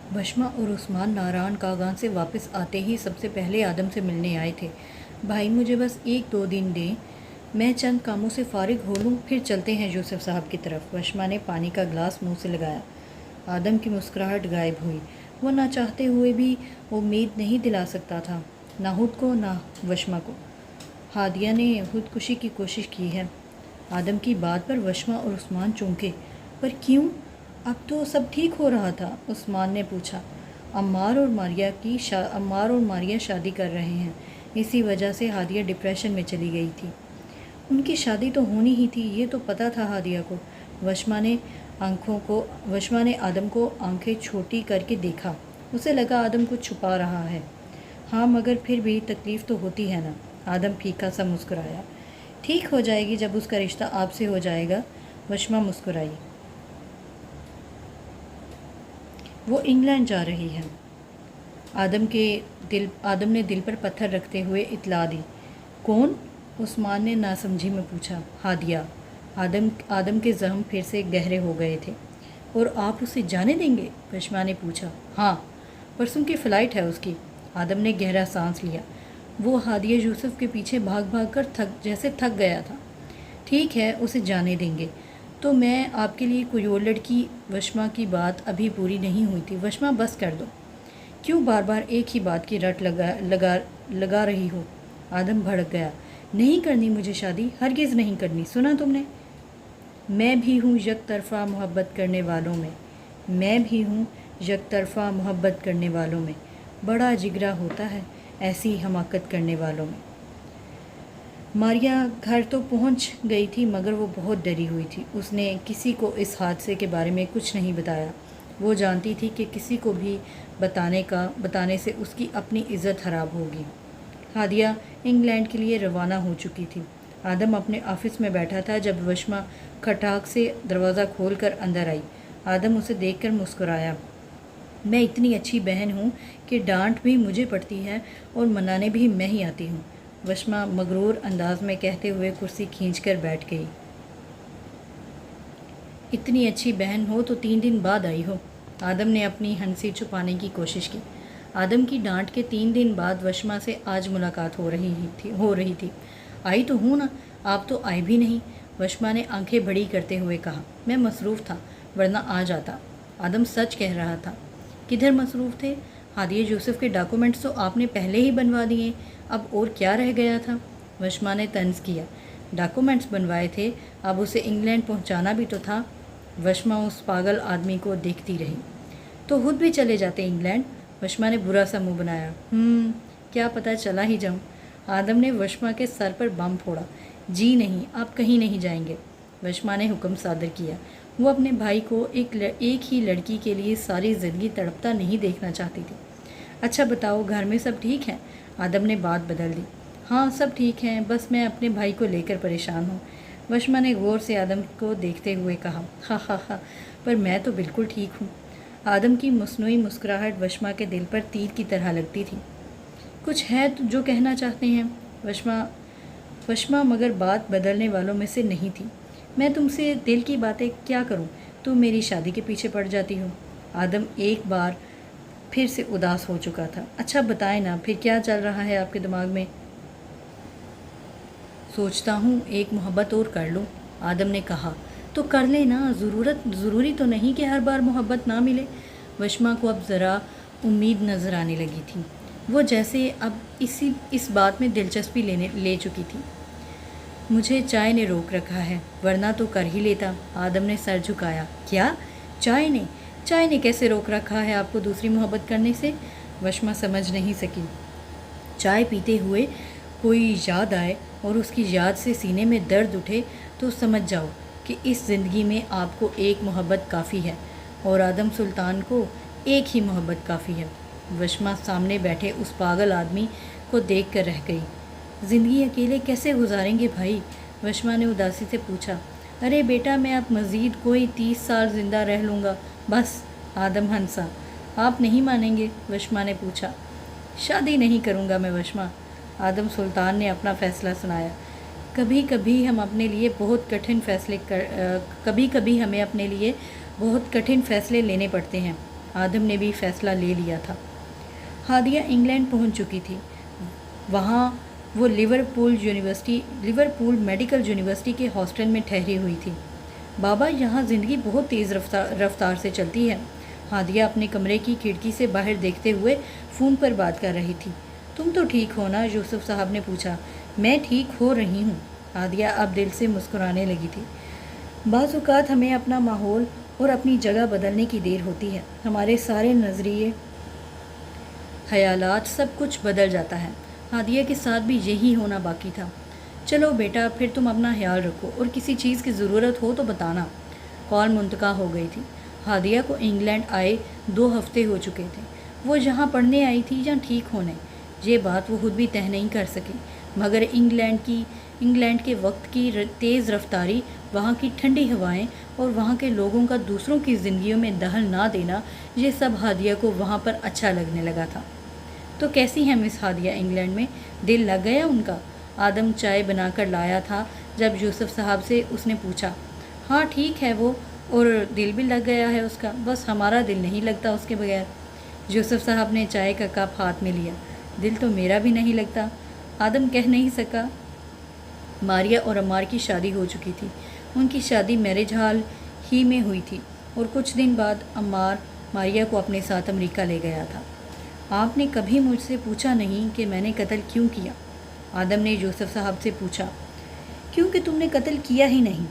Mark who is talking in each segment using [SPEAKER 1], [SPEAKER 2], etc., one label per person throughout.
[SPEAKER 1] وشما اور عثمان ناران کاغان سے واپس آتے ہی سب سے پہلے آدم سے ملنے آئے تھے۔ بھائی مجھے بس 1-2 دن دیں، میں چند کاموں سے فارغ ہو لوں، پھر چلتے ہیں یوسف صاحب کی طرف۔ وشما نے پانی کا گلاس منہ سے لگایا۔ آدم کی مسکراہٹ غائب ہوئی۔ وہ نہ چاہتے ہوئے بھی امید نہیں دلا سکتا تھا، نہ خود کو نہ وشما کو۔ ہادیہ نے خودکشی کی کوشش کی ہے۔ آدم کی بات پر وشما اور عثمان چونکے۔ پر کیوں؟ اب تو سب ٹھیک ہو رہا تھا، عثمان نے پوچھا۔ عمار اور ماریہ شادی کر رہے ہیں، اسی وجہ سے ہادیہ ڈپریشن میں چلی گئی تھی۔ ان کی شادی تو ہونی ہی تھی، یہ تو پتہ تھا ہادیہ کو۔ وشما نے آدم کو آنکھیں چھوٹی کر کے دیکھا۔ اسے لگا آدم کچھ چھپا رہا ہے۔ ہاں مگر پھر بھی تکلیف تو ہوتی ہے نا۔ آدم پھیکا سا مسکرایا۔ ٹھیک ہو جائے گی جب اس کا رشتہ آپ سے ہو جائے گا، وشما مسکرائی۔ وہ انگلینڈ جا رہی ہے۔ آدم نے دل پر پتھر رکھتے ہوئے اطلاع دی۔ کون؟ عثمان نے ناسمجھی میں پوچھا۔ ہادیہ۔ آدم کے زخم پھر سے گہرے ہو گئے تھے۔ اور آپ اسے جانے دیں گے؟ وشما نے پوچھا۔ ہاں، پرسوں کی فلائٹ ہے اس کی۔ آدم نے گہرا سانس لیا۔ وہ ہادیہ یوسف کے پیچھے بھاگ بھاگ کر تھک گیا تھا۔ ٹھیک ہے، اسے جانے دیں گے تو میں آپ کے لیے کوئی اور لڑکی۔ وشما کی بات ابھی پوری نہیں ہوئی تھی۔ وشما بس کر دو، کیوں بار بار ایک ہی بات کی رٹ لگا رہی ہو؟ آدم بھڑک گیا۔ نہیں کرنی مجھے شادی، ہرگز نہیں کرنی، سنا تم نے؟ میں بھی ہوں یک طرفہ محبت کرنے والوں میں، بڑا جگرا ہوتا ہے ایسی حماقت کرنے والوں میں۔ ماریہ گھر تو پہنچ گئی تھی مگر وہ بہت ڈری ہوئی تھی۔ اس نے کسی کو اس حادثے کے بارے میں کچھ نہیں بتایا۔ وہ جانتی تھی کہ کسی کو بھی بتانے سے اس کی اپنی عزت خراب ہوگی۔ ہادیہ انگلینڈ کے لیے روانہ ہو چکی تھی۔ آدم اپنے آفس میں بیٹھا تھا جب وشما کھٹاک سے دروازہ کھول کر اندر آئی۔ آدم اسے دیکھ کر مسکرایا۔ میں اتنی اچھی بہن ہوں کہ ڈانٹ بھی مجھے پڑتی ہے اور منانے بھی میں ہی آتی ہوں، وشما مغرور انداز میں کہتے ہوئے کرسی کھینچ کر بیٹھ گئی۔ اتنی اچھی بہن ہو تو 3 دن بعد آئی ہو۔ آدم نے اپنی ہنسی چھپانے کی کوشش کی۔ آدم کی ڈانٹ کے 3 دن بعد وشما سے آج ملاقات ہو رہی تھی۔ آئی تو ہوں نا، آپ تو آئے بھی نہیں، وشما نے آنکھیں بڑی کرتے ہوئے کہا۔ میں مصروف تھا، ورنہ آ جاتا۔ آدم سچ کہہ رہا تھا۔ کدھر مصروف تھے؟ ہادیہ یوسف کے ڈاکومنٹس تو آپ نے پہلے ہی بنوا دیے، اب اور کیا رہ گیا تھا؟ وشما نے طنز کیا۔ ڈاکومنٹس بنوائے تھے، اب اسے انگلینڈ پہنچانا بھی تو تھا۔ وشما اس پاگل آدمی کو دیکھتی رہی۔ تو خود بھی چلے جاتے انگلینڈ، وشما نے برا سا منہ بنایا۔ کیا پتہ چلا ہی جاؤں۔ آدم نے وشما کے سر پر بم پھوڑا۔ جی نہیں، آپ کہیں نہیں جائیں گے، وشما نے حکم صادر کیا۔ وہ اپنے بھائی کو ایک ہی لڑکی کے لیے ساری زندگی تڑپتا نہیں دیکھنا چاہتی تھی۔ اچھا بتاؤ، گھر میں سب ٹھیک ہیں؟ آدم نے بات بدل دی۔ ہاں سب ٹھیک ہیں، بس میں اپنے بھائی کو لے کر پریشان ہوں، وشما نے غور سے آدم کو دیکھتے ہوئے کہا۔ ہاں پر میں تو بالکل ٹھیک ہوں۔ آدم کی مصنوعی مسکراہٹ وشما کے دل پر تیر کی طرح لگتی تھی۔ کچھ ہے جو کہنا چاہتے ہیں؟ وشما مگر بات بدلنے والوں میں سے نہیں تھی۔ میں تم سے دل کی باتیں کیا کروں، تم میری شادی کے پیچھے پڑ جاتی ہو۔ آدم ایک بار پھر سے اداس ہو چکا تھا۔ اچھا بتائیں نا، پھر کیا چل رہا ہے آپ کے دماغ میں؟ سوچتا ہوں ایک محبت اور کر لوں، آدم نے کہا۔ تو کر لینا، ضروری تو نہیں کہ ہر بار محبت نہ ملے۔ وشما کو اب ذرا امید نظر آنے لگی تھی۔ وہ جیسے اب اس بات میں دلچسپی لے چکی تھی۔ مجھے چائے نے روک رکھا ہے، ورنہ تو کر ہی لیتا، آدم نے سر جھکایا۔ کیا؟ چائے نے کیسے روک رکھا ہے آپ کو دوسری محبت کرنے سے؟ وشما سمجھ نہیں سکی۔ چائے پیتے ہوئے کوئی یاد آئے اور اس کی یاد سے سینے میں درد اٹھے تو سمجھ جاؤ کہ اس زندگی میں آپ کو ایک محبت کافی ہے اور آدم سلطان کو ایک ہی محبت کافی ہے۔ وشما سامنے بیٹھے اس پاگل آدمی کو دیکھ کر رہ گئی۔ زندگی اکیلے کیسے گزاریں گے بھائی؟ وشما نے اداسی سے پوچھا۔ ارے بیٹا، میں اب مزید کوئی 30 سال زندہ رہ لوں گا بس، آدم ہنسا۔ آپ نہیں مانیں گے؟ وشما نے پوچھا۔ شادی نہیں کروں گا میں وشما، آدم سلطان نے اپنا فیصلہ سنایا۔ کبھی کبھی ہمیں اپنے لیے بہت کٹھن فیصلے لینے پڑتے ہیں، आदम ने भी फैसला ले लिया था। हादिया इंग्लैंड पहुंच चुकी थी। वहाँ वो लिवरपूल मेडिकल यूनिवर्सिटी के हॉस्टल में ठहरी हुई थी। बाबा, यहाँ ज़िंदगी बहुत तेज़ रफ्तार से चलती है। हादिया अपने कमरे की खिड़की से बाहर देखते हुए फ़ोन पर बात कर रही थी। तुम तो ठीक हो ना? यूसुफ साहब ने पूछा। मैं ठीक हो रही हूँ। हादिया अब दिल से मुस्कुराने लगी थी। बाज़ औक़ात हमें अपना माहौल और अपनी जगह बदलने की देर होती है। हमारे सारे नज़रिए, ख़यालात, सब कुछ बदल जाता है। हादिया के साथ भी यही होना बाकी था। चलो बेटा, फिर तुम अपना ख्याल रखो और किसी चीज़ की ज़रूरत हो तो बताना। कॉल मुंतका हो गई थी। हादिया को इंग्लैंड आए 2 हफ्ते हो चुके थे। वो यहाँ पढ़ने आई थी या ठीक होने, ये बात वो खुद भी तय नहीं कर सकी। मगर इंग्लैंड के वक्त की तेज़ रफ्तारी, वहाँ की ठंडी हवाएं और वहाँ के लोगों का दूसरों की ज़िंदगियों में दखल ना देना, ये सब हादिया को वहाँ पर अच्छा लगने लगा था। तो कैसी है मिस हादिया इंग्लैंड में? दिल लग गया उनका? आदम चाय बनाकर लाया था जब यूसुफ साहब से उसने पूछा। हाँ ठीक है वो, और दिल भी लग गया है उसका, बस हमारा दिल नहीं लगता उसके बगैर। यूसुफ साहब ने चाय का कप हाथ में लिया। दिल तो मेरा भी नहीं लगता, आदम कह नहीं सका। मारिया और अम्मार की शादी हो चुकी थी। उनकी शादी मैरिज हॉल ही में हुई थी और कुछ दिन बाद अम्मार मारिया को अपने साथ अमेरिका ले गया था। आपने कभी मुझसे पूछा नहीं कि मैंने कत्ल क्यों किया? आदम ने यूसुफ साहब से पूछा। क्योंकि तुमने कत्ल किया ही नहीं।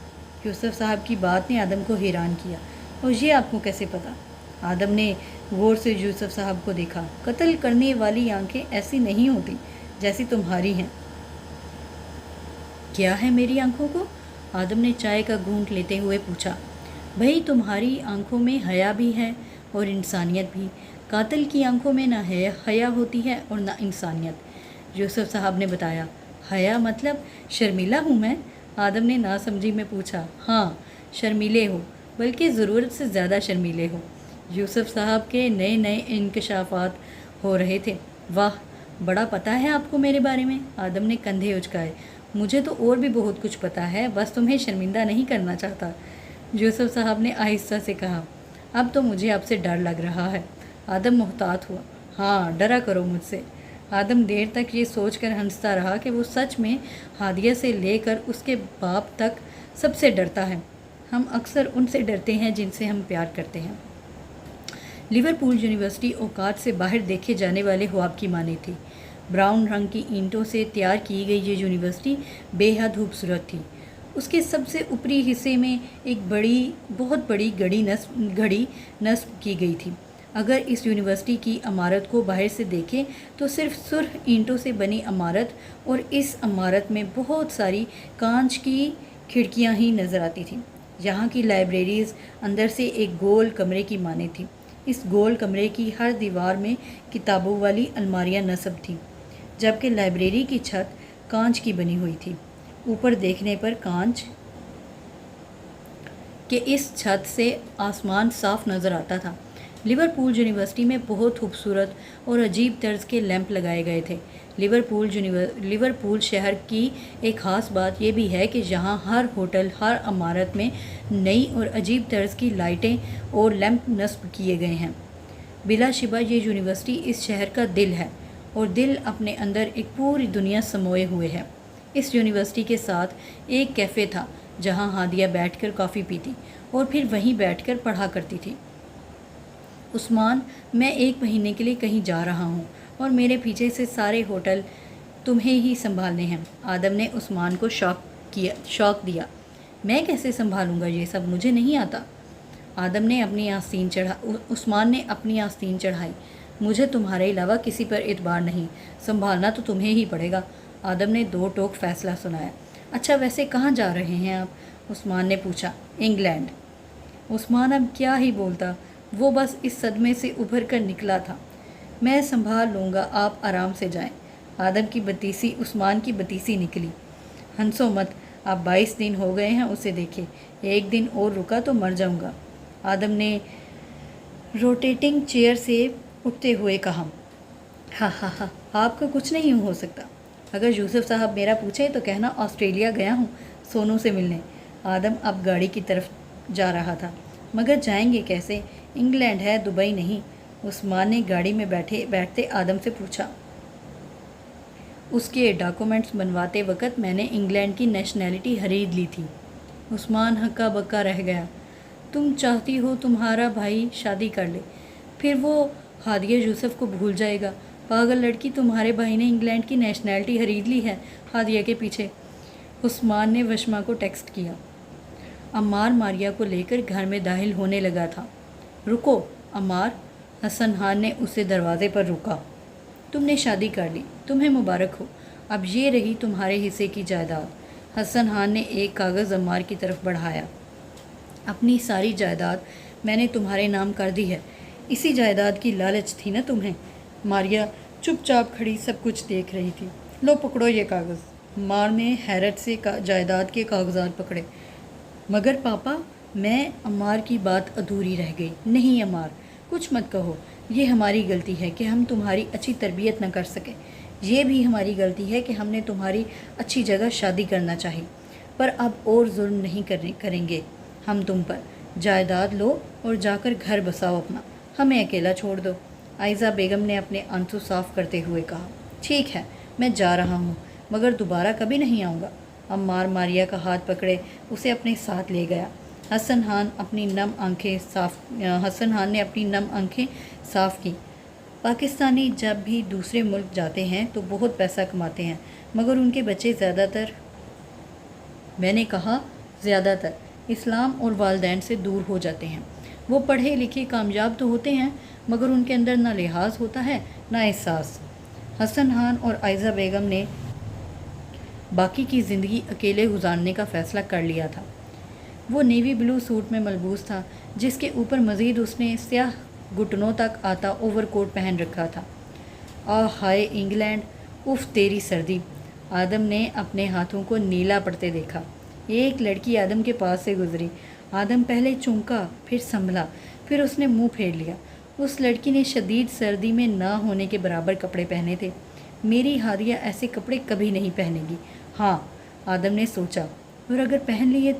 [SPEAKER 1] यूसुफ साहब की बात ने आदम को हैरान किया। और ये आपको कैसे पता? आदम ने गौर से यूसुफ साहब को देखा। कत्ल करने वाली आंखें ऐसी नहीं होती जैसी तुम्हारी हैं। क्या है मेरी आंखों को? आदम ने चाय का घूंट लेते हुए पूछा। भाई, तुम्हारी आंखों में हया भी है और इंसानियत भी। कातिल की आंखों में ना हया होती है और ना इंसानियत। यूसुफ साहब ने बताया। हया मतलब शर्मिला हूँ मैं? आदम ने नासमझी में पूछा। हाँ, शर्मीले हो, बल्कि ज़रूरत से ज़्यादा शर्मीले हो। यूसुफ साहब के नए नए इंकशाफात हो रहे थे। वाह, बड़ा पता है आपको मेरे बारे में। आदम ने कंधे उचकाए। मुझे तो और भी बहुत कुछ पता है, बस तुम्हें शर्मिंदा नहीं करना चाहता। यूसुफ साहब ने आहिस्ता से कहा। अब तो मुझे आपसे डर लग रहा है। आदम मुहतात हुआ। हाँ, डरा करो मुझसे। आदम देर तक ये सोचकर हंसता रहा कि वो सच में हादिया से लेकर उसके बाप तक सबसे डरता है। हम अक्सर उनसे डरते हैं जिनसे हम प्यार करते हैं। लिवरपूल यूनिवर्सिटी औकात से बाहर देखे जाने वाले ख्वाब की मानी थी। ब्राउन रंग की ईंटों से तैयार की गई ये यूनिवर्सिटी बेहद खूबसूरत थी। उसके सबसे ऊपरी हिस्से में एक बहुत बड़ी घड़ी नस्ब की गई थी। अगर इस यूनिवर्सिटी की इमारत को बाहर से देखें तो सिर्फ सुर्ख ईंटों से बनी इमारत, और इस इमारत में बहुत सारी कांच की खिड़कियां ही नज़र आती थीं। यहाँ की लाइब्रेरीज़ अंदर से एक गोल कमरे की माने थी। इस गोल कमरे की हर दीवार में किताबों वाली अलमारियाँ नस्ब थीं, जबकि लाइब्रेरी की छत कांच की बनी हुई थी। ऊपर देखने पर कांच के इस छत से आसमान साफ नज़र आता था। लिवरपूल यूनिवर्सिटी में बहुत खूबसूरत और अजीब तर्ज के लैंप लगाए गए थे। लिवरपूल शहर की एक ख़ास बात यह भी है कि यहाँ हर होटल, हर इमारत में नई और अजीब तर्ज की लाइटें और लैंप नस्ब किए गए हैं। बिलाशिबा ये यूनिवर्सिटी इस शहर का दिल है, और दिल अपने अंदर एक पूरी दुनिया समोए हुए है। इस यूनिवर्सिटी के साथ एक कैफ़े था जहाँ हादिया बैठकर कॉफ़ी पीती और फिर वहीं बैठकर पढ़ा करती थी। उस्मान, मैं 1 महीने के लिए कहीं जा रहा हूँ और मेरे पीछे से सारे होटल तुम्हें ही संभालने हैं। आदम ने उस्मान को शौक दिया। मैं कैसे संभालूंगा ये सब? मुझे नहीं आता। उस्मान ने अपनी आस्तीन चढ़ाई। मुझे तुम्हारे अलावा किसी पर एतबार नहीं, संभालना तो तुम्हें ही पड़ेगा। आदम ने 2 टोक फैसला सुनाया। अच्छा, वैसे कहाँ जा रहे हैं आप? उस्मान ने पूछा। इंग्लैंड। उस्मान अब क्या ही बोलता, वो बस इस सदमे से उभर कर निकला था। मैं संभाल लूँगा, आप आराम से जाएं। आदम की बतीसी उस्मान की बतीसी निकली। हंसो मत, आप 22 दिन हो गए हैं उसे देखे, 1 दिन और रुका तो मर जाऊँगा। आदम ने रोटेटिंग चेयर से उठते हुए कहा। हा हा हा, आपका कुछ नहीं हो सकता। अगर यूसुफ साहब मेरा पूछे तो कहना ऑस्ट्रेलिया गया हूँ सोनू से मिलने। आदम अब गाड़ी की तरफ जा रहा था। मगर जाएंगे कैसे? इंग्लैंड है, दुबई नहीं। उस्मान ने गाड़ी में बैठते आदम से पूछा। उसके डॉक्यूमेंट्स बनवाते वक्त मैंने इंग्लैंड की नेशनैलिटी खरीद ली थी। उस्मान हक्का बक्का रह गया। तुम चाहती हो तुम्हारा भाई शादी कर ले, फिर वो हादिया यूसुफ को भूल जाएगा। पागल लड़की, तुम्हारे भाई ने इंग्लैंड की नेशनैलिटी खरीद ली है हादिया के पीछे। उस्मान ने वशमा को टेक्स्ट किया। अम्मार मारिया को लेकर घर में दाखिल होने लगा था। रुको अम्मार, हसन खान ने उसे दरवाजे पर रोका। तुमने शादी कर ली, तुम्हें मुबारक हो। अब ये रही तुम्हारे हिस्से की जायदाद। हसन खान ने एक कागज़ अम्मार की तरफ बढ़ाया। अपनी सारी जायदाद मैंने तुम्हारे नाम कर दी है। इसी जायदाद की लालच थी ना तुम्हें। मारिया चुपचाप खड़ी सब कुछ देख रही थी। लो पकड़ो ये कागज़। मार ने हैरत से जायदाद के कागजात पकड़े। मगर पापा, मैं अम्मार की बात अधूरी रह गई। नहीं अम्मार, कुछ मत कहो। ये हमारी गलती है कि हम तुम्हारी अच्छी तरबियत न कर सके। ये भी हमारी गलती है कि हमने तुम्हारी अच्छी जगह शादी करना चाहिए। पर अब और जुल्म नहीं करेंगे हम तुम पर। जायदाद लो और जाकर घर बसाओ अपना, हमें अकेला छोड़ दो। आयज़ा बेगम ने अपने आंसू साफ़ करते हुए कहा। ठीक है, मैं जा रहा हूँ, मगर दोबारा कभी नहीं आऊँगा। अम्मार मारिया का हाथ पकड़े उसे अपने साथ ले गया। हसन खान ने अपनी नम आंखें साफ़ की। पाकिस्तानी जब भी दूसरे मुल्क जाते हैं तो बहुत पैसा कमाते हैं, मगर उनके बच्चे ज़्यादातर, मैंने कहा ज़्यादातर, इस्लाम और वालिदैन से दूर हो जाते हैं। वो पढ़े लिखे कामयाब तो होते हैं, मगर उनके अंदर ना लिहाज होता है ना एहसास। हसन खान और आयज़ा बेगम ने बाकी की ज़िंदगी अकेले गुजारने का फ़ैसला कर लिया था। वो नेवी ब्लू सूट में मलबूस था, जिसके ऊपर मज़ीद उसने स्याह घुटनों तक आता ओवरकोट पहन रखा था। हाय इंग्लैंड, उफ़ तेरी सर्दी। आदम ने अपने हाथों को नीला पड़ते देखा। एक लड़की आदम के पास से गुजरी। आदम पहले चौंका, फिर संभला, फिर उसने मुंह फेर लिया। उस लड़की ने शदीद सर्दी में ना होने के बराबर कपड़े पहने थे। मेरी हादिया ऐसे कपड़े कभी नहीं पहनेगी। हाँ, आदम ने सोचा, और अगर पहन लिए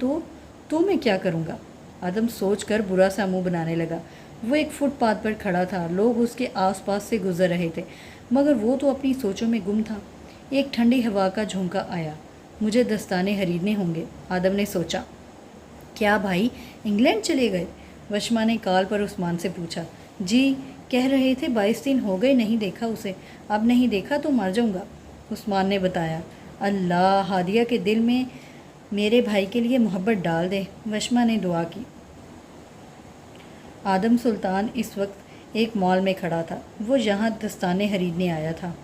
[SPEAKER 1] तो मैं क्या करूँगा? आदम सोचकर बुरा सा मुंह बनाने लगा। वो एक फुटपाथ पर खड़ा था। लोग उसके आसपास से गुजर रहे थे, मगर वो तो अपनी सोचों में गुम था। एक ठंडी हवा का झोंका आया। मुझे दस्ताने खरीदने होंगे, आदम ने सोचा। क्या भाई इंग्लैंड चले गए? वशमा ने कॉल पर उस्मान से पूछा। जी, कह रहे थे 22 दिन हो गए नहीं देखा उसे। अब नहीं देखा तो मर जाऊँगा, उस्मान ने बताया। अल्लाह हादिया के दिल में मेरे भाई के लिए मोहब्बत डाल दे, वशमा ने दुआ की। आदम सुल्तान इस वक्त एक मॉल में खड़ा था। वो यहाँ दस्ताने खरीदने आया था।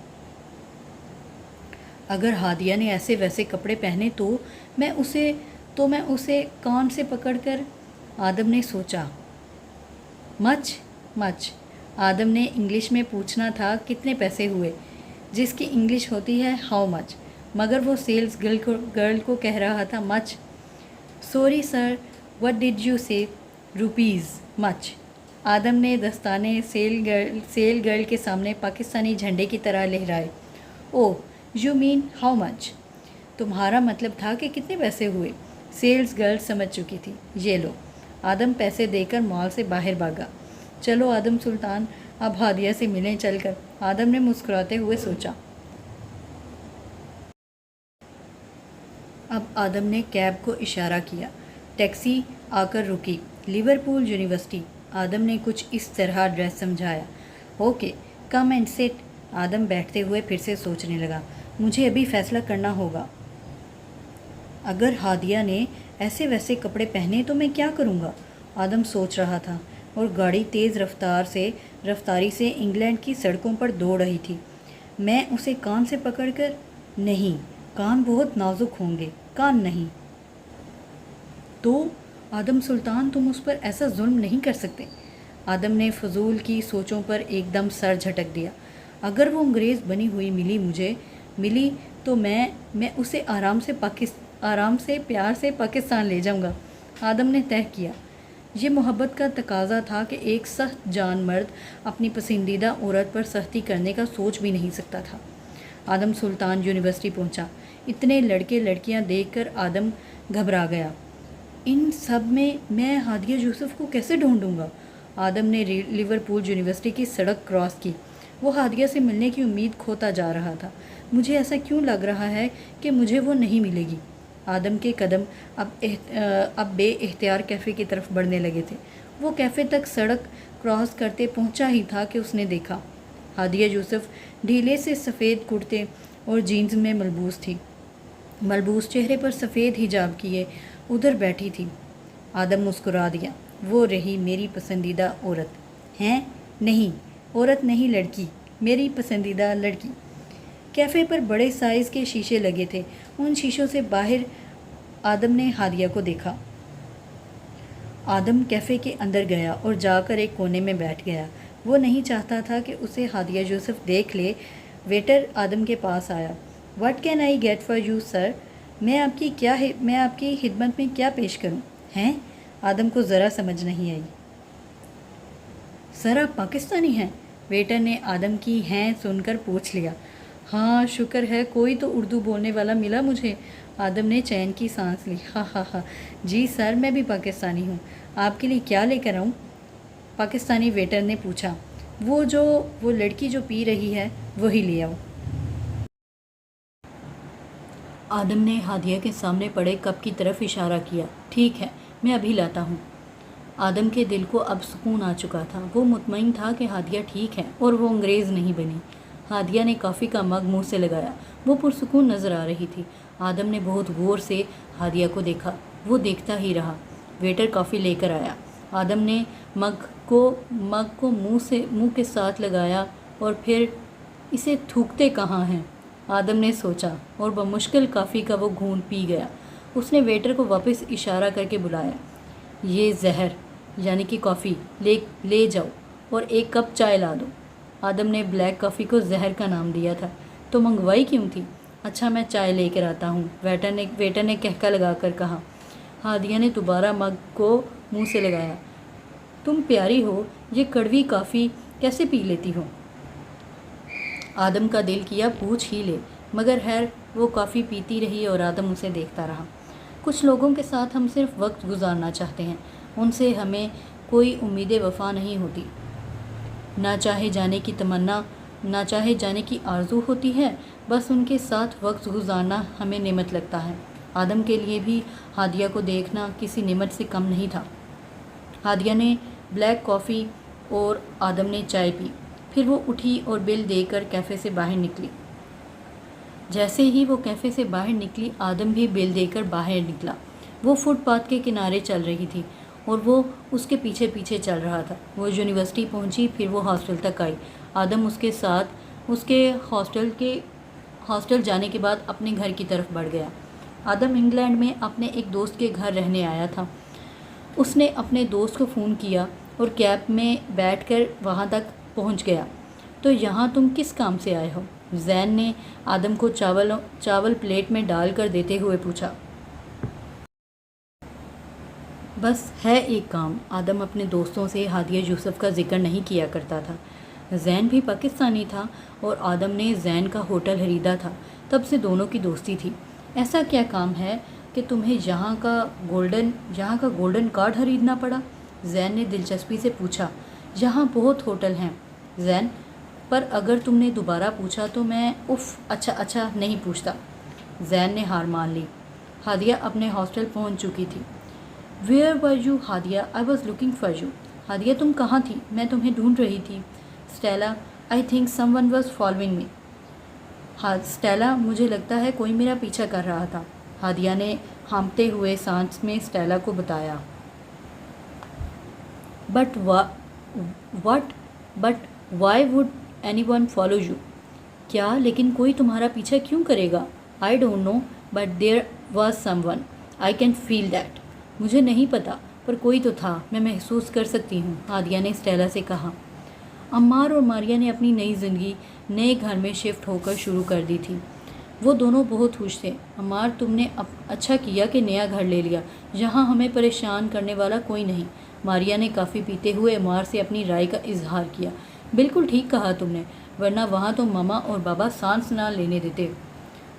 [SPEAKER 1] अगर हादिया ने ऐसे वैसे कपड़े पहने तो मैं उसे कान से पकड़कर, आदम ने सोचा। मच आदम ने इंग्लिश में पूछना था कितने पैसे हुए, जिसकी इंग्लिश होती है हाउ मच, मगर वो सेल्स गर्ल को कह रहा था much. Sorry sir, what did you say? Rupees much. Adam ने दस्ताने सेल गर्ल के सामने पाकिस्तानी झंडे की तरह लहराए। ओह, यू मीन हाउ मच? तुम्हारा मतलब था कि कितने पैसे हुए? सेल्स गर्ल समझ चुकी थी। ये लो। आदम पैसे देकर मॉल से बाहर भागा। चलो आदम सुल्तान, अब हादिया से मिलें चलकर, आदम ने मुस्कुराते हुए सोचा। अब आदम ने कैब को इशारा किया। टैक्सी आकर रुकी। Liverpool university. आदम ने कुछ इस तरह एड्रेस समझाया। Okay, come and sit. Adam बैठते हुए फिर से सोचने लगा। मुझे अभी फ़ैसला करना होगा। अगर हादिया ने ऐसे वैसे कपड़े पहने तो मैं क्या करूँगा? आदम सोच रहा था, और गाड़ी तेज़ रफ्तारी से इंग्लैंड की सड़कों पर दौड़ रही थी। मैं उसे कान से पकड़कर, नहीं, कान बहुत नाजुक होंगे, कान नहीं। तो आदम सुल्तान, तुम उस पर ऐसा जुल्म नहीं कर सकते। आदम ने फजूल की सोचों पर एकदम सर झटक दिया। अगर वो अंग्रेज़ बनी हुई मिली तो मैं उसे आराम से प्यार से पाकिस्तान ले जाऊंगा। आदम ने तय किया। ये मोहब्बत का तकाजा था कि एक सख्त जान मर्द अपनी पसंदीदा औरत पर सख्ती करने का सोच भी नहीं सकता था। आदम सुल्तान यूनिवर्सिटी पहुंचा। इतने लड़के लड़कियां देखकर आदम घबरा गया। इन सब में मैं हादिया यूसुफ को कैसे ढूंढूंगा? आदम ने लिवरपूल यूनिवर्सिटी की सड़क क्रॉस की। वो हादिया से मिलने की उम्मीद खोता जा रहा था। मुझे ऐसा क्यों लग रहा है कि मुझे वो नहीं मिलेगी। आदम के कदम अब बे इख्तियार कैफ़े की तरफ बढ़ने लगे थे। वो कैफ़े तक सड़क क्रॉस करते पहुंचा ही था कि उसने देखा हादिया यूसुफ ढीले से सफ़ेद कुर्ते और जीन्स में मलबूस चेहरे पर सफ़ेद हिजाब किए उधर बैठी थी। आदम मुस्कुरा दिया। वो रही मेरी पसंदीदा औरत। हैं? नहीं, औरत नहीं, लड़की, मेरी पसंदीदा लड़की। कैफ़े पर बड़े साइज़ के शीशे लगे थे। उन शीशों से बाहर आदम ने हादिया को देखा। आदम कैफ़े के अंदर गया और जाकर एक कोने में बैठ गया। वो नहीं चाहता था कि उसे हादिया यूसुफ देख ले। वेटर आदम के पास आया। What can I get for you sir? मैं आपकी खिदमत में क्या पेश करूं? हैं? आदम को ज़रा समझ नहीं आई। सर आप पाकिस्तानी हैं? वेटर ने आदम की हैं सुनकर पूछ लिया। हाँ शुक्र है, कोई तो उर्दू बोलने वाला मिला मुझे। आदम ने चैन की सांस ली। हा हा हा, जी सर मैं भी पाकिस्तानी हूँ। आपके लिए क्या लेकर आऊँ? पाकिस्तानी वेटर ने पूछा। वो लड़की जो पी रही है वही ले आओ। आदम ने हादिया के सामने पड़े कप की तरफ इशारा किया। ठीक है, मैं अभी लाता हूँ। आदम के दिल को अब सुकून आ चुका था। वो मुतमईन था कि हादिया ठीक है और वो अंग्रेज़ नहीं बनी। हादिया ने कॉफ़ी का मग मुंह से लगाया। वो पुरसुकून नज़र आ रही थी। आदम ने बहुत गौर से हादिया को देखा। वो देखता ही रहा। वेटर कॉफ़ी लेकर आया। आदम ने मग को मुंह के साथ लगाया और फिर इसे थूकते कहाँ हैं? आदम ने सोचा और बमुश्किल कॉफ़ी का वो घूंट पी गया। उसने वेटर को वापस इशारा करके बुलाया। ये जहर यानी कि कॉफ़ी ले जाओ और एक कप चाय ला दो। आदम ने ब्लैक कॉफ़ी को जहर का नाम दिया था तो मंगवाई क्यों थी? अच्छा मैं चाय लेकर आता हूँ, वेटर ने कहका लगाकर कहा। हादिया ने दोबारा मग को मुंह से लगाया। तुम प्यारी हो, ये कड़वी कॉफ़ी कैसे पी लेती हो? आदम का दिल किया पूछ ही ले, मगर खैर वो कॉफ़ी पीती रही और आदम उसे देखता रहा। कुछ लोगों के साथ हम सिर्फ वक्त गुजारना चाहते हैं, उनसे हमें कोई उम्मीद वफ़ा नहीं होती। ना चाहे जाने की तमन्ना, ना चाहे जाने की आरज़ू होती है, बस उनके साथ वक्त गुजारना हमें नेमत लगता है। आदम के लिए भी हादिया को देखना किसी नेमत से कम नहीं था। हादिया ने ब्लैक कॉफ़ी और आदम ने चाय पी। फिर वो उठी और बिल देकर कैफ़े से बाहर निकली। जैसे ही वो कैफ़े से बाहर निकली, आदम भी बिल देकर बाहर निकला। वो फुटपाथ के किनारे चल रही थी और वो उसके पीछे पीछे चल रहा था। वो यूनिवर्सिटी पहुंची, फिर वो हॉस्टल तक आई। आदम उसके साथ उसके हॉस्टल जाने के बाद अपने घर की तरफ बढ़ गया। आदम इंग्लैंड में अपने एक दोस्त के घर रहने आया था। उसने अपने दोस्त को फ़ोन किया और कैब में बैठकर वहाँ तक पहुँच गया। तो यहाँ तुम किस काम से आए हो? जैन ने आदम को चावल प्लेट में डालकर देते हुए पूछा। बस है एक काम। आदम अपने दोस्तों से हादिया यूसुफ का जिक्र नहीं किया करता था। जैन भी पाकिस्तानी था और आदम ने जैन का होटल खरीदा था, तब से दोनों की दोस्ती थी। ऐसा क्या काम है कि तुम्हें यहाँ का गोल्डन कार्ड खरीदना पड़ा? जैन ने दिलचस्पी से पूछा। यहाँ बहुत होटल हैं जैन, पर अगर तुमने दोबारा पूछा तो मैं अच्छा नहीं पूछता। जैन ने हार मान ली। हादिया अपने हॉस्टल पहुँच चुकी थी। Where were you Hadiya? I was looking for you. Hadiya तुम कहाँ थी? मैं तुम्हें ढूंढ रही थी। Stella, I think someone was following me. हाँ स्टेला, मुझे लगता है कोई मेरा पीछा कर रहा था। हादिया ने हाँफते हुए सांस में स्टेला को बताया। But why would anyone follow you? क्या? लेकिन कोई तुम्हारा पीछा क्यों करेगा? I don't know, but there was someone. I can feel that. मुझे नहीं पता, पर कोई तो था, मैं महसूस कर सकती हूँ, हादिया ने स्टेला से कहा। अम्मार और मारिया ने अपनी नई ज़िंदगी नए घर में शिफ्ट होकर शुरू कर दी थी। वो दोनों बहुत खुश थे। अम्मार, तुमने अच्छा किया कि नया घर ले लिया, यहाँ हमें परेशान करने वाला कोई नहीं। मारिया ने काफ़ी पीते हुए अम्मार से अपनी राय का इजहार किया। बिल्कुल ठीक कहा तुमने, वरना वहाँ तो मामा और बाबा सांस ना लेने देते।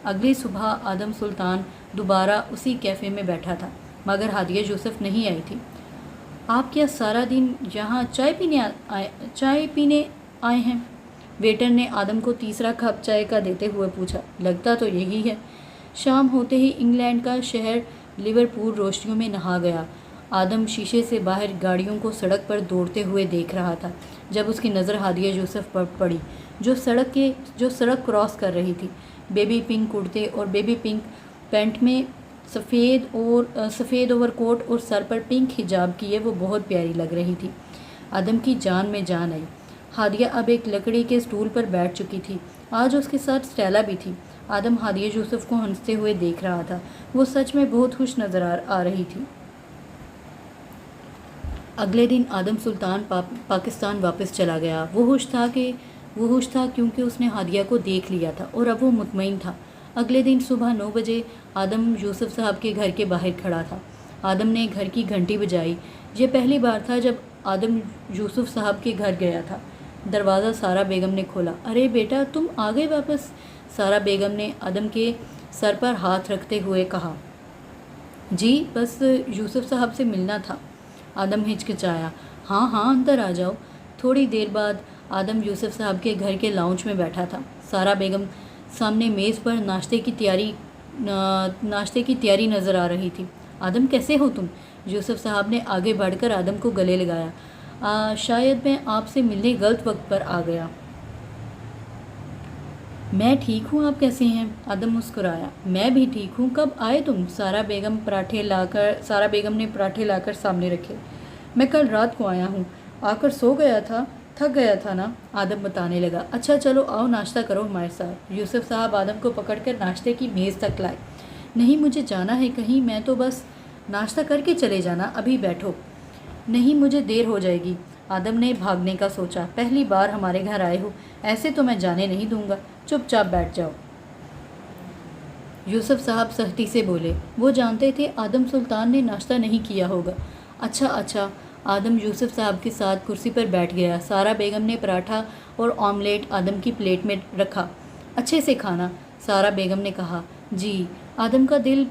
[SPEAKER 1] अगली सुबह आदम सुल्तान दोबारा उसी कैफ़े में बैठा था, मगर हादिया यूसुफ नहीं आई थी। آپ کیا سارا دن یہاں چائے پینے آئے ہیں؟ ویٹر نے آدم کو تیسرا کپ چائے کا دیتے ہوئے پوچھا۔ لگتا تو یہی ہے۔ شام ہوتے ہی انگلینڈ کا شہر لیورپول روشنیوں میں نہا گیا۔ آدم شیشے سے باہر گاڑیوں کو سڑک پر دوڑتے ہوئے دیکھ رہا تھا جب اس کی نظر ہادیہ یوسف پر پڑی، جو سڑک کراس کر رہی تھی۔ بیبی پنک کرتے اور بیبی پنک پینٹ میں سفید اوور کوٹ اور سر پر پنک حجاب کیے وہ بہت پیاری لگ رہی تھی۔ آدم کی جان میں جان آئی۔ ہادیہ اب ایک لکڑی کے اسٹول پر بیٹھ چکی تھی۔ آج اس کے ساتھ اسٹیلا بھی تھی۔ آدم ہادیہ یوسف کو ہنستے ہوئے دیکھ رہا تھا۔ وہ سچ میں بہت خوش نظر آ رہی تھی۔ اگلے دن آدم سلطان پاکستان واپس چلا گیا۔ وہ خوش تھا کیونکہ اس نے ہادیہ کو دیکھ لیا تھا اور اب وہ مطمئن تھا۔ اگلے دن صبح 9 بجے آدم یوسف صاحب کے گھر کے باہر کھڑا تھا۔ آدم نے گھر کی گھنٹی بجائی۔ یہ پہلی بار تھا جب آدم یوسف صاحب کے گھر گیا تھا۔ دروازہ سارا بیگم نے کھولا۔ ارے بیٹا، تم آ گئے واپس؟ سارا بیگم نے آدم کے سر پر ہاتھ رکھتے ہوئے کہا۔ جی، بس یوسف صاحب سے ملنا تھا۔ آدم ہچکچایا۔ ہاں ہاں، اندر آ جاؤ۔ تھوڑی دیر بعد آدم یوسف صاحب کے گھر کے لاؤنج میں بیٹھا تھا۔ سارا بیگم سامنے میز پر ناشتے کی تیاری نظر آ رہی تھی۔ آدم، کیسے ہو تم؟ یوسف صاحب نے آگے بڑھ کر آدم کو گلے لگایا۔ شاید میں آپ سے ملنے غلط وقت پر آ گیا۔ میں ٹھیک ہوں، آپ کیسے ہیں؟ آدم مسکرایا۔ میں بھی ٹھیک ہوں۔ کب آئے تم؟ سارا بیگم نے پراٹھے لا کر سامنے رکھے۔ میں کل رات کو آیا ہوں۔ آ کر سو گیا تھا، تھک گیا تھا نا؟ آدم بتانے لگا۔ اچھا چلو آؤ، ناشتہ کرو ہمارے ساتھ۔ یوسف صاحب آدم کو پکڑ کر ناشتے کی میز تک لائے۔ نہیں، مجھے جانا ہے کہیں، میں تو بس ناشتہ کر کے چلے جانا، ابھی بیٹھو۔ نہیں، مجھے دیر ہو جائے گی۔ آدم نے بھاگنے کا سوچا۔ پہلی بار ہمارے گھر آئے ہو، ایسے تو میں جانے نہیں دوں گا، چپ چاپ بیٹھ جاؤ۔ یوسف صاحب سختی سے بولے۔ وہ جانتے تھے آدم سلطان نے ناشتہ نہیں کیا ہوگا۔ اچھا۔ آدم یوسف صاحب کے ساتھ کرسی پر بیٹھ گیا۔ سارا بیگم نے پراٹھا اور آملیٹ آدم کی پلیٹ میں رکھا۔ اچھے سے کھانا، سارا بیگم نے کہا۔ جی۔ آدم کا دل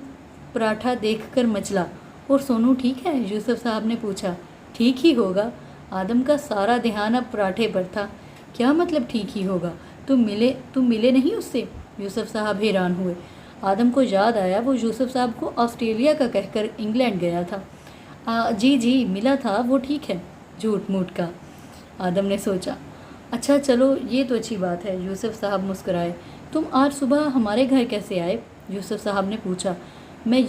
[SPEAKER 1] پراٹھا دیکھ کر مچلا۔ اور سونو ٹھیک ہے؟ یوسف صاحب نے پوچھا۔ ٹھیک ہی ہوگا۔ آدم کا سارا دھیان اب پراٹھے پر تھا۔ کیا مطلب ٹھیک ہی ہوگا؟ تم ملے نہیں اس سے؟ یوسف صاحب حیران ہوئے۔ آدم کو یاد آیا وہ یوسف صاحب کو آسٹریلیا کا کہہ کر انگلینڈ گیا تھا۔ جی ملا تھا، وہ ٹھیک ہے۔ جھوٹ موٹ کا، آدم نے سوچا۔ اچھا چلو، یہ تو اچھی بات ہے۔ یوسف صاحب مسکرائے۔ تم آج صبح ہمارے گھر کیسے آئے؟ یوسف صاحب نے پوچھا۔ میں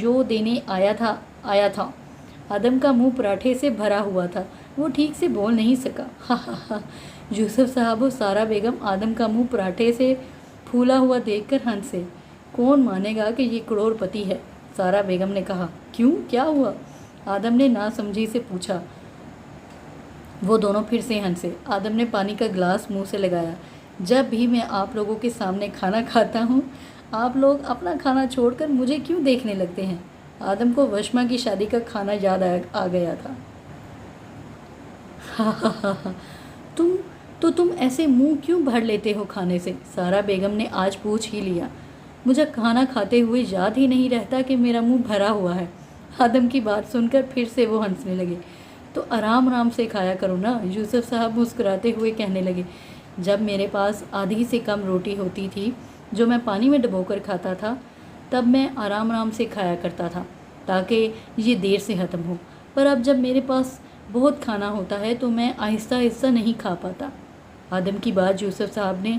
[SPEAKER 1] جو دینے آیا تھا۔ آدم کا منہ پراٹھے سے بھرا ہوا تھا، وہ ٹھیک سے بول نہیں سکا۔ ہا۔ یوسف صاحب و سارا بیگم آدم کا منہ پراٹھے سے پھولا ہوا دیکھ کر ہنسے۔ کون مانے گا کہ یہ کروڑ پتی ہے؟ سارا بیگم نے کہا۔ کیوں، کیا ہوا؟ آدم نے ناسمجھی سے پوچھا۔ وہ دونوں پھر سے ہنسے۔ آدم نے پانی کا گلاس منہ سے لگایا۔ جب بھی میں آپ لوگوں کے سامنے کھانا کھاتا ہوں، آپ لوگ اپنا کھانا چھوڑ کر مجھے کیوں دیکھنے لگتے ہیں؟ آدم کو وشما کی شادی کا کھانا یاد آ گیا تھا۔ ہاں۔ تم ایسے منہ کیوں بھر لیتے ہو کھانے سے؟ سارا بیگم نے آج پوچھ ہی لیا۔ مجھے کھانا کھاتے ہوئے یاد ہی نہیں رہتا کہ میرا منہ بھرا ہوا ہے۔ آدم کی بات سن کر پھر سے وہ ہنسنے لگے۔ تو آرام سے کھایا کرو نا، یوسف صاحب مسکراتے ہوئے کہنے لگے۔ جب میرے پاس آدھی سے کم روٹی ہوتی تھی جو میں پانی میں ڈبو کر کھاتا تھا، تب میں آرام سے کھایا کرتا تھا تاکہ یہ دیر سے ختم ہو، پر اب جب میرے پاس بہت کھانا ہوتا ہے تو میں آہستہ آہستہ نہیں کھا پاتا۔ آدم کی بات یوسف صاحب نے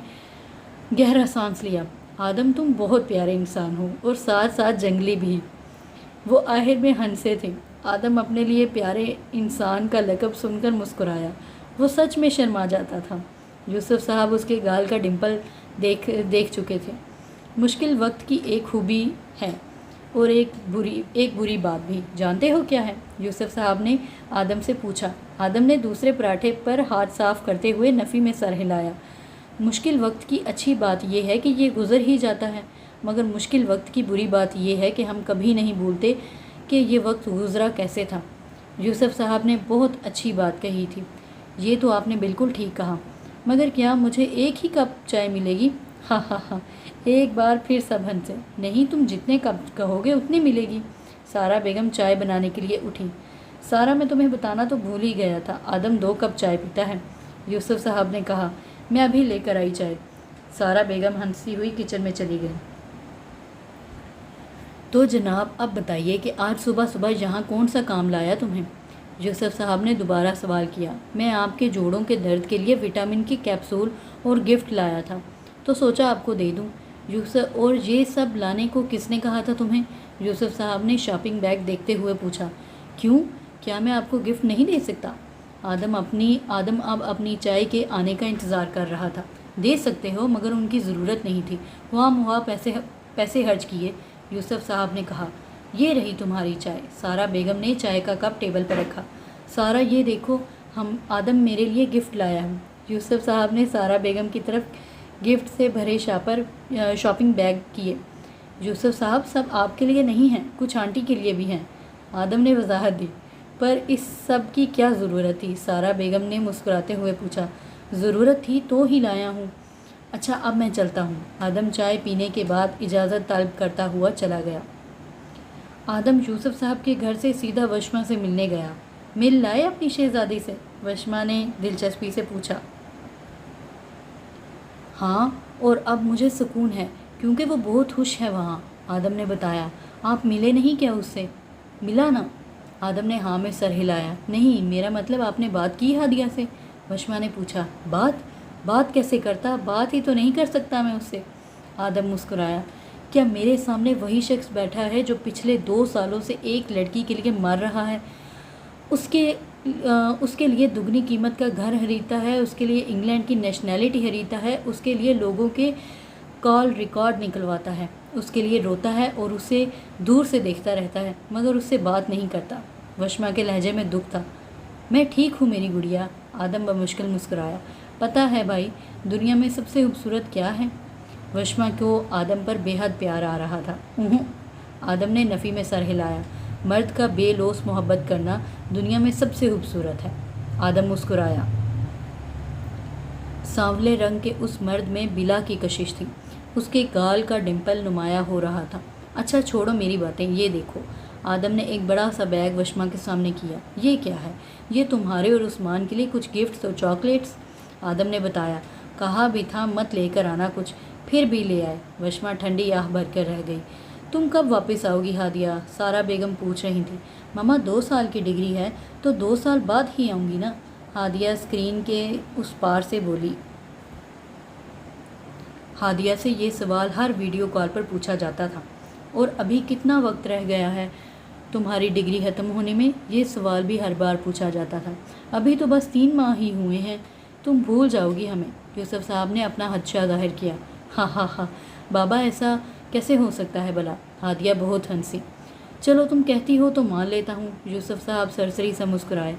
[SPEAKER 1] گہرا سانس لیا۔ آدم، تم بہت پیارے انسان ہو اور ساتھ ساتھ جنگلی بھی۔ وہ آخر میں ہنسے تھے۔ آدم اپنے لیے پیارے انسان کا لقب سن کر مسکرایا۔ وہ سچ میں شرما جاتا تھا۔ یوسف صاحب اس کے گال کا ڈمپل دیکھ چکے تھے۔ مشکل وقت کی ایک خوبی ہے اور ایک بری بات بھی، جانتے ہو کیا ہے؟ یوسف صاحب نے آدم سے پوچھا۔ آدم نے دوسرے پراٹھے پر ہاتھ صاف کرتے ہوئے نفی میں سر ہلایا۔ مشکل وقت کی اچھی بات یہ ہے کہ یہ گزر ہی جاتا ہے، مگر مشکل وقت کی بری بات یہ ہے کہ ہم کبھی نہیں بھولتے کہ یہ وقت گزرا کیسے تھا۔ یوسف صاحب نے بہت اچھی بات کہی تھی۔ یہ تو آپ نے بالکل ٹھیک کہا، مگر کیا مجھے ایک ہی کپ چائے ملے گی؟ ہاں۔ ایک بار پھر سب ہنسے۔ نہیں، تم جتنے کپ کہو گے اتنی ملے گی۔ سارا بیگم چائے بنانے کے لیے اٹھی۔ सारा, मैं तुम्हें बताना तो भूल ही गया था, आदम 2 कप चाय पीता है। यूसुफ साहब ने कहा। मैं अभी लेकर आई चाय। सारा बेगम हंसती हुई किचन में चली गई। तो जनाब, अब बताइए कि आज सुबह सुबह यहाँ कौन सा काम लाया तुम्हें? यूसुफ साहब ने दोबारा सवाल किया। मैं आपके जोड़ों के दर्द के लिए विटामिन की कैप्सूल और गिफ्ट लाया था, तो सोचा आपको दे दूं। यूसुफ, और ये सब लाने को किसने कहा था तुम्हें? यूसुफ साहब ने शॉपिंग बैग देखते हुए पूछा। क्यों, क्या मैं आपको गिफ्ट नहीं दे सकता? आदम अब अपनी चाय के आने का इंतज़ार कर रहा था। दे सकते हो, मगर उनकी ज़रूरत नहीं थी। वहाँ पैसे खर्च किए, यूसुफ साहब ने कहा। ये रही तुम्हारी चाय। सारा बेगम ने चाय का कप टेबल पर रखा। सारा, ये देखो, आदम मेरे लिए गिफ्ट लाया है। यूसुफ साहब ने सारा बेगम की तरफ गिफ्ट से भरे शॉपिंग बैग किए। यूसुफ साहब, सब आपके लिए नहीं हैं, कुछ आंटी के लिए भी हैं। आदम ने वजाहत दी। पर इस सब की क्या ज़रूरत थी? सारा बेगम ने मुस्कुराते हुए पूछा। ज़रूरत थी तो ही लाया हूँ। अच्छा, अब मैं चलता हूँ। आदम चाय पीने के बाद इजाज़त तलब करता हुआ चला गया। आदम यूसुफ साहब के घर से सीधा वशमा से मिलने गया। मिल लाए अपनी शहज़ादी से? वशमा ने दिलचस्पी से पूछा। हाँ, और अब मुझे सुकून है क्योंकि वो बहुत खुश है वहाँ, आदम ने बताया। आप मिले नहीं क्या उससे? मिला ना। आदम ने हाँ में सर हिलाया। नहीं, मेरा मतलब आपने बात की हादिया से? वशमा ने पूछा। बात कैसे करता? बात ही तो नहीं कर सकता मैं उससे। आदम मुस्कुराया। क्या मेरे सामने वही शख्स बैठा है जो पिछले 2 सालों से एक लड़की के लिए मर रहा है? उसके लिए दुगनी कीमत का घर खरीदता है, उसके लिए इंग्लैंड की नेशनैलिटी खरीदता है, उसके लिए लोगों के कॉल रिकॉर्ड निकलवाता है, उसके लिए रोता है और उसे दूर से देखता रहता है, मगर उससे बात नहीं करता। वशमा के लहजे में दुख था। मैं ठीक हूँ मेरी गुड़िया, आदम बमुश्किल मुस्कुराया। पता है भाई, दुनिया में सबसे खूबसूरत क्या है? वशमा को आदम पर बेहद प्यार आ रहा था। आदम ने नफ़ी में सर हिलाया। मर्द का बेलौस मोहब्बत करना दुनिया में सबसे खूबसूरत है। आदम मुस्कुराया। सांवले रंग के उस मर्द में बिला की कशिश थी। उसके गाल का डिम्पल नुमाया हो रहा था। अच्छा छोड़ो मेरी बातें, ये देखो। आदम ने एक बड़ा सा बैग वशमा के सामने किया। ये क्या है? ये तुम्हारे और उस्मान के लिए कुछ गिफ्ट्स और चॉकलेट्स, आदम ने बताया। कहा भी था मत लेकर आना कुछ, फिर भी ले आए। वशमा ठंडी आह भर कर रह गई। तुम कब वापस आओगी हादिया? सारा बेगम पूछ रही थी। मामा 2 साल की डिग्री है तो 2 साल बाद ही आऊँगी ना, हादिया स्क्रीन के उस पार से बोली। हादिया से ये सवाल हर वीडियो कॉल पर पूछा जाता था। और अभी कितना वक्त रह गया है तुम्हारी डिग्री ख़त्म होने में? ये सवाल भी हर बार पूछा जाता था। अभी तो बस 3 माह ही हुए हैं, तुम भूल जाओगी हमें, यूसुफ साहब ने अपना खदशा जाहिर किया। हा बाबा, ऐसा कैसे हो सकता है भला? हादिया बहुत हंसी। चलो तुम कहती हो तो मान लेता हूँ, यूसुफ साहब सरसरी से मुस्कुराए।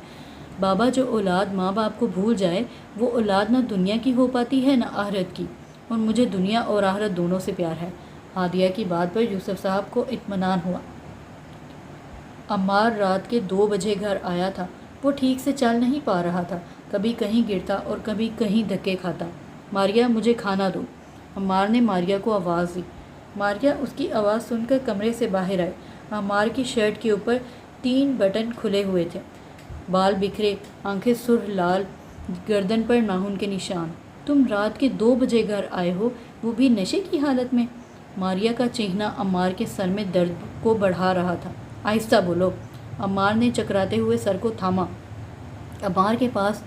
[SPEAKER 1] बाबा, जो औलाद माँ बाप को भूल जाए वो औलाद ना दुनिया की हो पाती है ना आखिरत की, और मुझे दुनिया और आखिरत दोनों से प्यार है। हादिया की बात पर यूसुफ साहब को इत्मीनान हुआ। अम्मार रात के 2 बजे घर आया था। वो ठीक से चल नहीं पा रहा था, कभी कहीं गिरता और कभी कहीं धक्के खाता। मारिया, मुझे खाना दो, अम्मार ने मारिया को आवाज़ दी। मारिया उसकी आवाज़ सुनकर कमरे से बाहर आई। अम्मार की शर्ट के ऊपर 3 बटन खुले हुए थे, बाल बिखरे, आंखें सुर्ख लाल, गर्दन पर नाखून के निशान। तुम रात के 2 बजे घर आए हो, वो भी नशे की हालत में? मारिया का चेहरा अम्मार के सर में दर्द को बढ़ा रहा था। आहिस्ता बोलो। अम्मार ने चकराते हुए सर को थामा। अम्मार के पास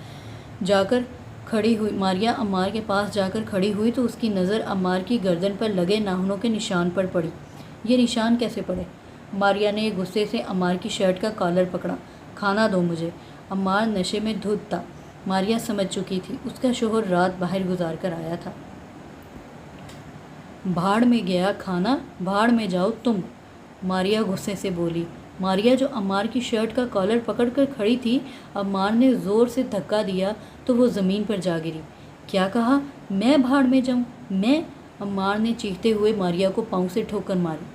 [SPEAKER 1] जाकर खड़ी हुई मारिया अम्मार के पास जाकर खड़ी हुई तो उसकी नज़र अम्मार की गर्दन पर लगे नाखूनों के निशान पर पड़ी। ये निशान कैसे पड़े? मारिया ने गुस्से से अम्मार की शर्ट का कॉलर पकड़ा। खाना दो मुझे। अम्मार नशे में धुत था। मारिया समझ चुकी थी, उसका शोहर रात बाहर गुजार कर आया था। भाड़ में गया खाना, भाड़ में जाओ तुम, मारिया गुस्से से बोली। मारिया जो अम्मार की शर्ट का कॉलर पकड़कर खड़ी थी, अम्मार ने ज़ोर से धक्का दिया तो वो ज़मीन पर जा गिरी। क्या कहा? मैं भाड़ में जाऊं? मैं? अम्मार ने चीखते हुए मारिया को पाँव से ठोकर मारी।